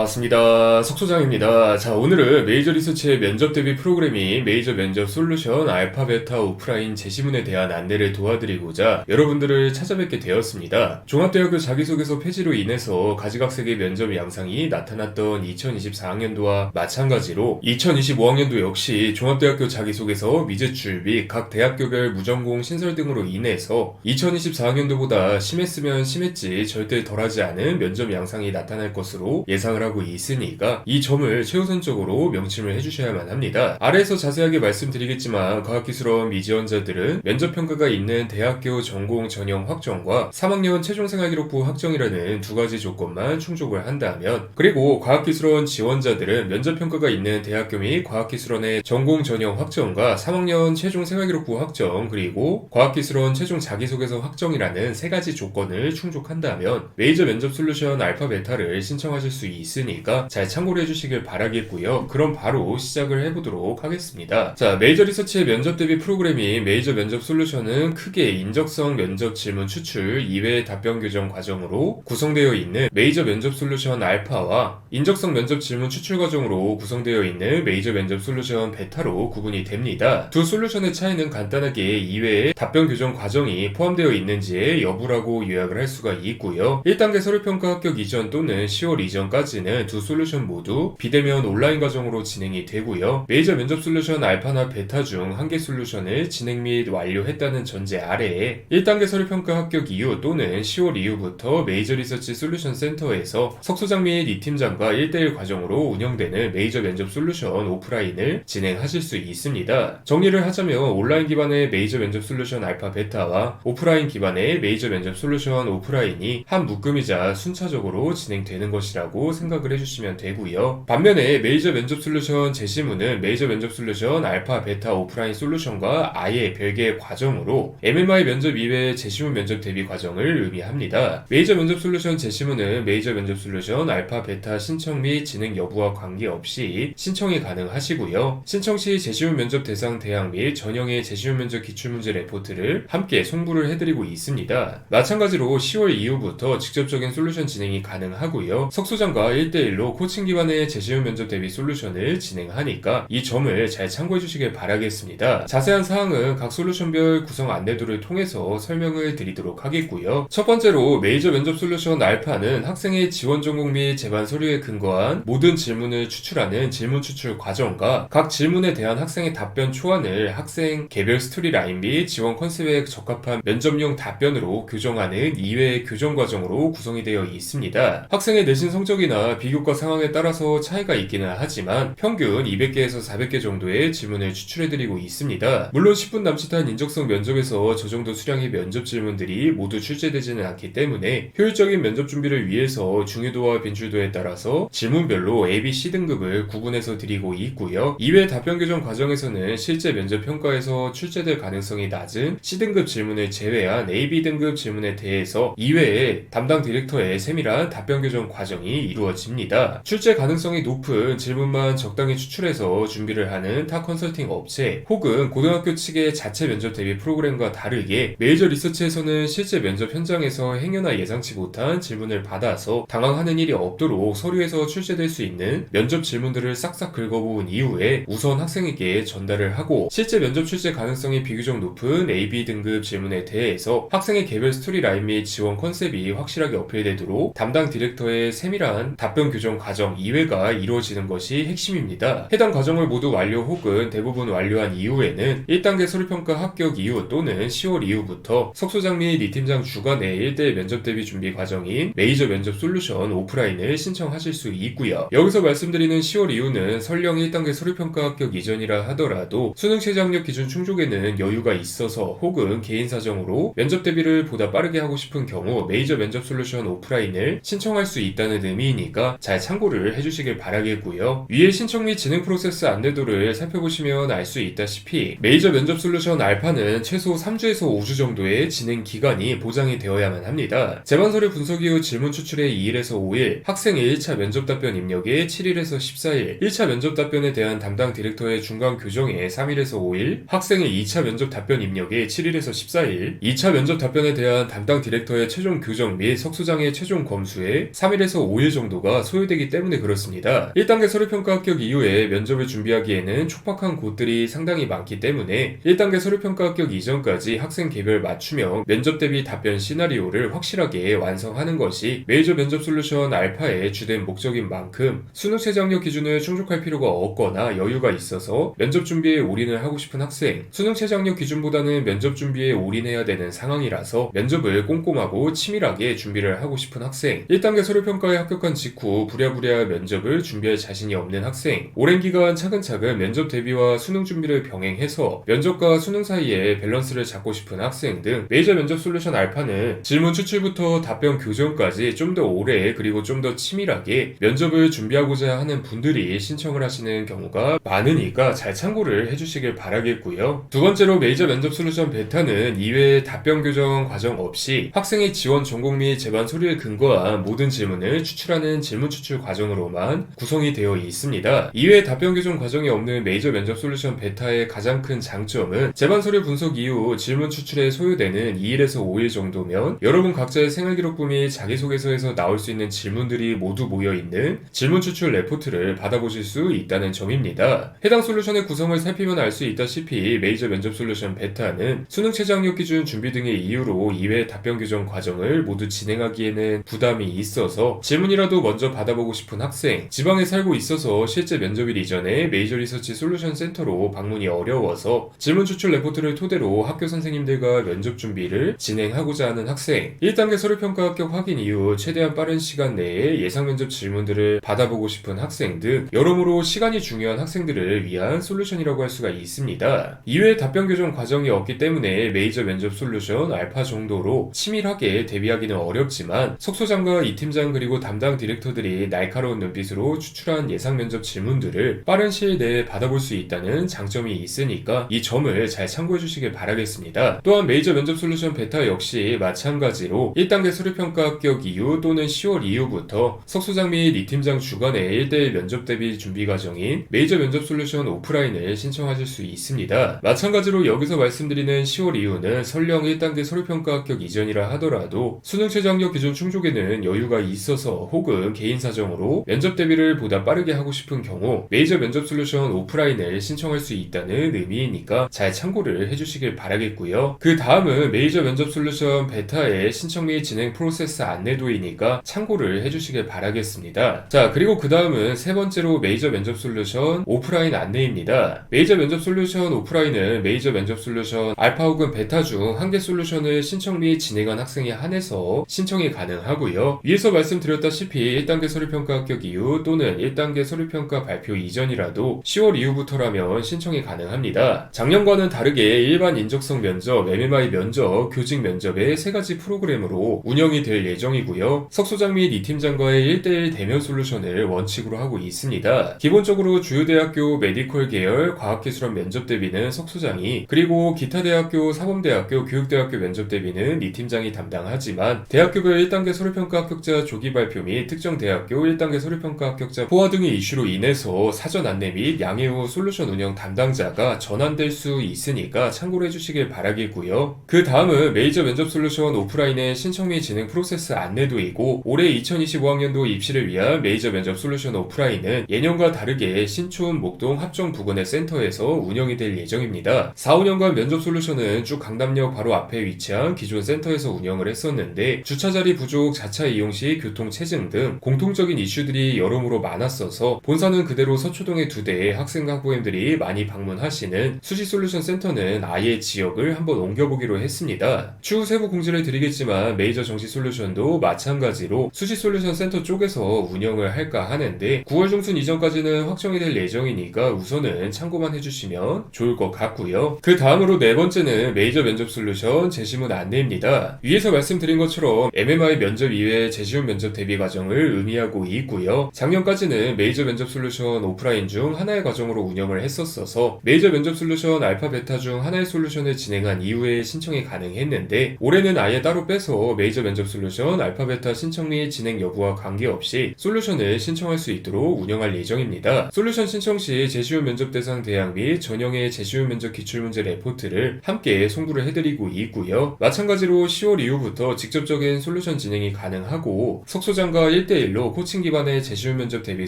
반갑습니다. 석소장입니다. 자, 오늘은 메이저 리서치의 면접 대비 프로그램인 메이저 면접 솔루션 알파 베타 오프라인 제시문에 대한 안내를 도와드리고자 여러분들을 찾아뵙게 되었습니다. 종합대학교 자기소개서 폐지로 인해서 가지각색의 면접 양상이 나타났던 2024학년도와 마찬가지로 2025학년도 역시 종합대학교 자기소개서 미제출 및 각 대학교별 무전공 신설 등으로 인해서 2024학년도보다 심했으면 심했지 절대 덜하지 않은 면접 양상이 나타날 것으로 예상을 하고 있으니까 이 점을 최우선적으로 명심을 해주셔야만 합니다. 아래에서 자세하게 말씀드리겠지만 과학기술원 미지원자들은 면접평가가 있는 대학교 전공 전형 확정과 3학년 최종생활기록부 확정이라는 두 가지 조건만 충족을 한다면, 그리고 과학기술원 지원자들은 면접평가가 있는 대학교 및 과학기술원의 전공 전형 확정과 3학년 최종생활기록부 확정, 그리고 과학기술원 최종 자기소개서 확정이라는 세 가지 조건을 충족한다면 메이저 면접 솔루션 알파 베타를 신청하실 수 있으니까 잘 참고를 해주시길 바라겠고요. 그럼 바로 시작을 해보도록 하겠습니다. 자, 메이저 리서치의 면접 대비 프로그램인 메이저 면접 솔루션은 크게 인적성 면접 질문 추출 이외의 답변 교정 과정으로 구성되어 있는 메이저 면접 솔루션 알파와 인적성 면접 질문 추출 과정으로 구성되어 있는 메이저 면접 솔루션 베타로 구분이 됩니다. 두 솔루션의 차이는 간단하게 이외의 답변 교정 과정이 포함되어 있는지의 여부라고 요약을 할 수가 있고요. 1단계 서류평가 합격 이전 또는 10월 이전까지는 두 솔루션 모두 비대면 온라인 과정으로 진행이 되고요. 메이저 면접 솔루션 알파나 베타 중 한 개 솔루션을 진행 및 완료했다는 전제 아래에 1단계 서류평가 합격 이후 또는 10월 이후부터 메이저 리서치 솔루션 센터에서 석소장 및 이 팀장과 1대1 과정으로 운영되는 메이저 면접 솔루션 오프라인을 진행하실 수 있습니다. 정리를 하자면 온라인 기반의 메이저 면접 솔루션 알파 베타와 오프라인 기반의 메이저 면접 솔루션 오프라인이 한 묶음이자 순차적으로 진행되는 것이라고 생각을 해주시면 되고요. 반면에 메이저 면접 솔루션 제시문은 메이저 면접 솔루션 알파 베타 오프라인 솔루션과 아예 별개의 과정으로 MMI 면접 이외의 제시문 면접 대비 과정을 의미합니다. 메이저 면접 솔루션 제시문은 메이저 면접 솔루션 알파 베타 신청 및 진행 여부와 관계없이 신청이 가능하시고요. 신청 시 제시문 면접 대상 대학 및 전형의 제시문 면접 기출문제 레포트를 함께 송부를 해드리고 있습니다. 마찬가지로 10월 이후부터 직접적인 솔루션 진행이 가능하고요. 석소장과 1대1로 코칭 기반의 제시문 면접 대비 솔루션을 진행하니까 이 점을 잘 참고해 주시길 바라겠습니다. 자세한 사항은 각 솔루션별 구성 안내도를 통해서 설명을 드리도록 하겠고요. 첫 번째로 메이저 면접 솔루션 알파는 학생의 지원 전공 및 제반 서류에 근거한 모든 질문을 추출하는 질문 추출 과정과 각 질문에 대한 학생의 답변 초안을 학생 개별 스토리라인 및 지원 컨셉에 적합한 면접용 답변으로 교정하는 이외의 교정 과정으로 구성이 되어 있습니다. 학생의 내신 성적이나 비교과 상황에 따라서 차이가 있기는 하지만 평균 200개에서 400개 정도의 질문을 추출해드리고 있습니다. 물론 10분 남짓한 인적성 면접에서 저 정도 수량의 면접 질문들이 모두 출제되지는 않기 때문에 효율적인 면접 준비를 위해서 중요도와 빈출도에 따라서 질문별로 A, B, C 등급을 구분해서 드리고 있고요. 이외 답변 교정 과정에서는 실제 면접 평가에서 출제될 가능성이 낮은 C등급 질문을 제외한 A, B 등급 질문에 대해서 이외에 담당 디렉터의 세밀한 답변 교정 과정이 이루어집니다. 출제 가능성이 높은 질문만 적당히 추출해서 준비를 하는 타 컨설팅 업체 혹은 고등학교 측의 자체 면접 대비 프로그램과 다르게 메이저 리서치에서는 실제 면접 현장에서 행여나 예상치 못한 질문을 받아서 당황하는 일이 없도록 서류에서 출제될 수 있는 면접 질문들을 싹싹 긁어본 이후에 우선 학생에게 전달을 하고 실제 면접 출제 가능성이 비교적 높은 A, B 등급 질문에 대해서 학생의 개별 스토리라인 및 지원 컨셉이 확실하게 어필되도록 담당 디렉터의 세밀한 답변 교정 과정 이외가 이루어지는 것이 핵심입니다. 해당 과정을 모두 완료 혹은 대부분 완료한 이후에는 1단계 서류평가 합격 이후 또는 10월 이후부터 석소장 및 이 팀장 주관의 1대1 면접 대비 준비 과정인 메이저 면접 솔루션 오프라인을 신청하실 수 있고요. 여기서 말씀드리는 10월 이후는 설령 1단계 서류평가 합격 이전이라 하더라도 수능 최저 학력 기준 충족에는 여유가 있어서 혹은 개인 사정으로 면접 대비를 보다 빠르게 하고 싶은 경우 메이저 면접 솔루션 오프라인을 신청할 수 있다는 의미이니까 잘 참고를 해주시길 바라겠고요. 위에 신청 및 진행 프로세스 안내도를 살펴보시면 알 수 있다시피 메이저 면접 솔루션 알파는 최소 3주에서 5주 정도의 진행 기간이 보장이 되어야만 합니다. 제반 서류 분석 이후 질문 추출에 2일에서 5일, 학생의 1차 면접 답변 입력에 7일에서 14일, 1차 면접 답변에 대한 담당 디렉터의 중간 교정에 3일에서 5일, 학생의 2차 면접 답변 입력에 7일에서 14일, 2차 면접 답변에 대한 담당 디렉터의 최종 교정 및 석소장의 최종 검수에 3일에서 5일 정도가 여부가 소요되기 때문에 그렇습니다. 1단계 서류평가 합격 이후에 면접을 준비하기에는 촉박한 곳들이 상당히 많기 때문에 1단계 서류평가 합격 이전까지 학생 개별 맞춤형 면접 대비 답변 시나리오를 확실하게 완성하는 것이 메이저 면접 솔루션 알파의 주된 목적인 만큼 수능 최저 학력 기준을 충족할 필요가 없거나 여유가 있어서 면접 준비에 올인을 하고 싶은 학생, 수능 최저 학력 기준보다는 면접 준비에 올인해야 되는 상황이라서 면접을 꼼꼼하고 치밀하게 준비를 하고 싶은 학생, 1단계 서류평가에 합격한 직후 부랴부랴 면접을 준비할 자신이 없는 학생, 오랜 기간 차근차근 면접 대비와 수능 준비를 병행해서 면접과 수능 사이에 밸런스를 잡고 싶은 학생 등 메이저 면접 솔루션 알파는 질문 추출부터 답변 교정까지 좀 더 오래 그리고 좀 더 치밀하게 면접을 준비하고자 하는 분들이 신청을 하시는 경우가 많으니까 잘 참고를 해주시길 바라겠고요. 두 번째로 메이저 면접 솔루션 베타는 이외의 답변 교정 과정 없이 학생의 지원 전공 및 제반 서류에 근거한 모든 질문을 추출하는 질문 추출 과정으로만 구성이 되어 있습니다. 이외의 답변 교정 과정이 없는 메이저 면접 솔루션 베타의 가장 큰 장점은 제반 서류 분석 이후 질문 추출에 소요되는 2일에서 5일 정도면 여러분 각자의 생활기록부 및 자기소개서에서 나올 수 있는 질문들이 모두 모여있는 질문 추출 레포트를 받아보실 수 있다는 점입니다. 해당 솔루션의 구성을 살피면 알 수 있다시피 메이저 면접 솔루션 베타는 수능 최저 학력 기준 준비 등의 이유로 이외 답변 교정 과정을 모두 진행하기에는 부담이 있어서 질문이라도 먼저 받아보고 싶은 학생, 지방에 살고 있어서 실제 면접일 이전에 메이저 리서치 솔루션 센터로 방문이 어려워서 질문 추출 레포트를 토대로 학교 선생님들과 면접 준비를 진행하고자 하는 학생, 1단계 서류평가 합격 확인 이후 최대한 빠른 시간 내에 예상 면접 질문들을 받아보고 싶은 학생 등 여러모로 시간이 중요한 학생들을 위한 솔루션이라고 할 수가 있습니다. 이외에 답변 교정 과정이 없기 때문에 메이저 면접 솔루션 알파 정도로 치밀하게 대비하기는 어렵지만 석소장과 이 팀장 그리고 담당 디렉터들이 날카로운 눈빛으로 추출한 예상 면접 질문들을 빠른 시일 내에 받아볼 수 있다는 장점이 있으니까 이 점을 잘 참고해 주시길 바라겠습니다. 또한 메이저 면접 솔루션 베타 역시 마찬가지로 1단계 서류평가 합격 이후 또는 10월 이후부터 석소장 및 이 팀장 주관의 1대1 면접 대비 준비 과정인 메이저 면접 솔루션 오프라인을 신청하실 수 있습니다. 마찬가지로 여기서 말씀드리는 10월 이후는 설령 1단계 서류평가 합격 이전이라 하더라도 수능 최저 학력 기준 충족에는 여유가 있어서 혹은 개인 사정으로 면접 대비를 보다 빠르게 하고 싶은 경우 메이저 면접 솔루션 오프라인을 신청할 수 있다는 의미이니까 잘 참고를 해주시길 바라겠고요. 그 다음은 메이저 면접 솔루션 베타의 신청 및 진행 프로세스 안내도이니까 참고를 해주시길 바라겠습니다. 자, 그리고 그 다음은 세 번째로 메이저 면접 솔루션 오프라인 안내입니다. 메이저 면접 솔루션 오프라인은 메이저 면접 솔루션 알파 혹은 베타 중 한 개 솔루션을 신청 및 진행한 학생에 한해서 신청이 가능하고요. 위에서 말씀드렸다시피 1단계 서류평가 합격 이후 또는 1단계 서류평가 발표 이전이라도 10월 이후부터라면 신청이 가능합니다. 작년과는 다르게 일반 인적성 면접, MMI 면접, 교직 면접의 세 가지 프로그램으로 운영이 될 예정이고요. 석소장 및 이 팀장과의 1대1 대면 솔루션을 원칙으로 하고 있습니다. 기본적으로 주요 대학교 메디컬 계열 과학기술학 면접 대비는 석소장이, 그리고 기타 대학교, 사범대학교, 교육대학교 면접 대비는 이 팀장이 담당하지만 대학교별 1단계 서류평가 합격자 조기 발표 및 특정 대학교 1단계 서류평가 합격자 포화 등의 이슈로 인해서 사전 안내 및 양해 후 솔루션 운영 담당자가 전환될 수 있으니까 참고를 해주시길 바라겠고요. 그 다음은 메이저 면접 솔루션 오프라인의 신청 및 진행 프로세스 안내도이고, 올해 2025학년도 입시를 위한 메이저 면접 솔루션 오프라인은 예년과 다르게 신촌, 목동, 합정 부근의 센터에서 운영이 될 예정입니다. 4, 5년간 면접 솔루션은 쭉 강남역 바로 앞에 위치한 기존 센터에서 운영을 했었는데 주차자리 부족, 자차 이용 시 교통 체증 등 공통적인 이슈들이 여러모로 많았어서 본사는 그대로 서초동의 2대의 학생 학부모님들이 많이 방문하시는 수시 솔루션 센터는 아예 지역을 한번 옮겨보기로 했습니다. 추후 세부 공지를 드리겠지만 메이저 정시 솔루션도 마찬가지로 수시 솔루션 센터 쪽에서 운영을 할까 하는데 9월 중순 이전까지는 확정이 될 예정이니까 우선은 참고만 해주시면 좋을 것 같고요. 그 다음으로 네 번째는 메이저 면접 솔루션 제시문 안내입니다. 위에서 말씀드린 것처럼 MMI 면접 이외의 재시험 면접 대비 과정을 의미하고 있고요. 작년까지는 메이저 면접 솔루션 오프라인 중 하나의 과정으로 운영을 했었어서 메이저 면접 솔루션 알파 베타 중 하나의 솔루션을 진행한 이후에 신청이 가능했는데 올해는 아예 따로 빼서 메이저 면접 솔루션 알파 베타 신청 및 진행 여부와 관계없이 솔루션을 신청할 수 있도록 운영할 예정입니다. 솔루션 신청 시 재시험 면접 대상 대학 및 전형의 재시험 면접 기출문제 레포트를 함께 송부를 해드리고 있고요. 마찬가지로 10월 이후부터 직접적인 솔루션 진행이 가능하고 석소장과 1대1 1대1로 코칭 기반의 재시험 면접 대비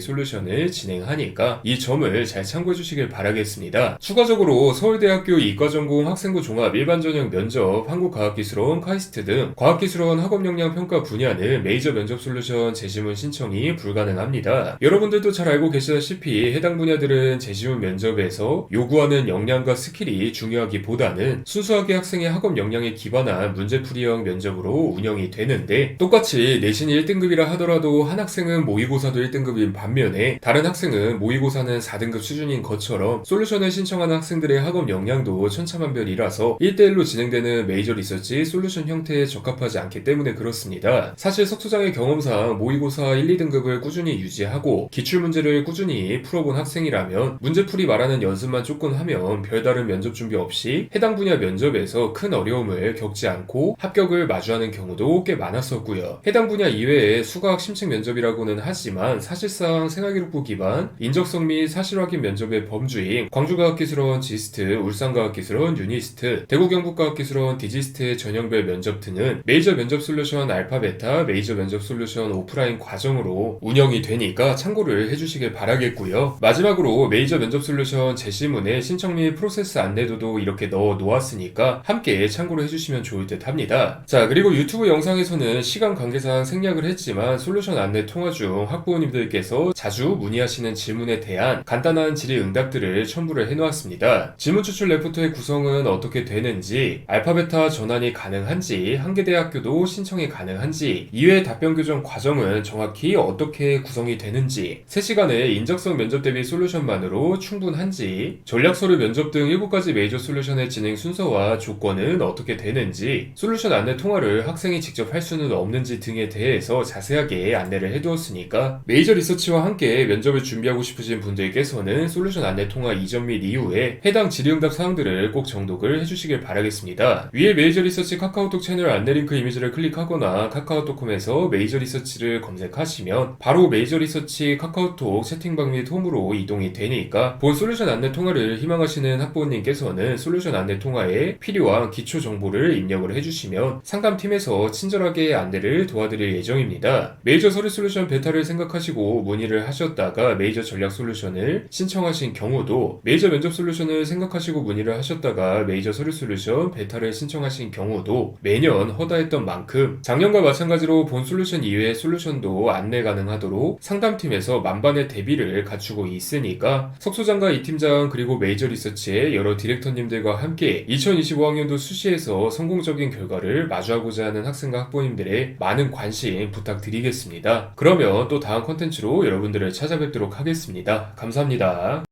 솔루션을 진행하니까 이 점을 잘 참고해 주시길 바라겠습니다. 추가적으로 서울대학교 이과전공 학생부 종합 일반전형 면접, 한국과학기술원, 카이스트 등 과학기술원 학업역량 평가 분야는 메이저 면접 솔루션 재시문 신청이 불가능합니다. 여러분들도 잘 알고 계시다시피 해당 분야들은 재시문 면접에서 요구하는 역량과 스킬이 중요하기보다는 순수하게 학생의 학업 역량에 기반한 문제풀이형 면접으로 운영이 되는데, 똑같이 내신이 1등급이라 하더라도 한 학생은 모의고사도 1등급인 반면에 다른 학생은 모의고사는 4등급 수준인 것처럼 솔루션을 신청하는 학생들의 학업 역량도 천차만별이라서 1대1로 진행되는 메이저 리서치 솔루션 형태에 적합하지 않기 때문에 그렇습니다. 사실 석소장의 경험상 모의고사 1, 2등급을 꾸준히 유지하고 기출문제를 꾸준히 풀어본 학생이라면 문제풀이 말하는 연습만 조금 하면 별다른 면접 준비 없이 해당 분야 면접에서 큰 어려움을 겪지 않고 합격을 마주하는 경우도 꽤 많았었고요. 해당 분야 이외에 수학 심층 면접이라고는 하지만 사실상 생활기록부 기반 인적성 및 사실확인 면접의 범주인 광주과학기술원 지스트, 울산과학기술원 유니스트, 대구경북과학기술원 디지스트의 전형별 면접 등은 메이저 면접 솔루션 알파 베타 메이저 면접 솔루션 오프라인 과정으로 운영이 되니까 참고를 해주시길 바라겠고요. 마지막으로 메이저 면접 솔루션 제시문에 신청 및 프로세스 안내도도 이렇게 넣어 놓았으니까 함께 참고를 해주시면 좋을 듯 합니다. 자, 그리고 유튜브 영상에서는 시간 관계상 생략을 했지만 솔루션 안내 통화 중 학부모님들께서 자주 문의하시는 질문에 대한 간단한 질의응답들을 첨부를 해놓았습니다. 질문 추출 레포트의 구성은 어떻게 되는지, 알파 베타 전환이 가능한지, 한계대학교도 신청이 가능한지, 이외 답변 교정 과정은 정확히 어떻게 구성이 되는지, 3시간의 인적성 면접 대비 솔루션만으로 충분한지, 전략서류 면접 등 7가지 메이저 솔루션의 진행 순서와 조건은 어떻게 되는지, 솔루션 안내 통화를 학생이 직접 할 수는 없는지 등에 대해서 자세하게 안내를 해두었으니까 메이저 리서치와 함께 면접을 준비하고 싶으신 분들께서는 솔루션 안내 통화 이전 및 이후에 해당 질의응답 사항들을 꼭 정독을 해주시길 바라겠습니다. 위에 메이저 리서치 카카오톡 채널 안내 링크 이미지를 클릭하거나 카카오톡콤에서 메이저 리서치를 검색하시면 바로 메이저 리서치 카카오톡 채팅방 및 홈으로 이동이 되니까 본 솔루션 안내 통화를 희망하시는 학부모님께서는 솔루션 안내 통화에 필요한 기초 정보를 입력을 해주시면 상담팀에서 친절하게 안내를 도와드릴 예정입니다. 메이저 서류 솔루션 베타를 생각하시고 문의를 하셨다가 메이저 전략 솔루션을 신청하신 경우도, 메이저 면접 솔루션을 생각하시고 문의를 하셨다가 메이저 서류 솔루션 베타를 신청하신 경우도 매년 허다했던 만큼 작년과 마찬가지로 본 솔루션 이외의 솔루션도 안내 가능하도록 상담팀에서 만반의 대비를 갖추고 있으니까 석소장과 이 팀장 그리고 메이저 리서치의 여러 디렉터님들과 함께 2025학년도 수시에서 성공적인 결과를 마주하고자 하는 학생과 학부모님들의 많은 관심 부탁드리겠습니다. 그러면 또 다음 컨텐츠로 여러분들을 찾아뵙도록 하겠습니다. 감사합니다.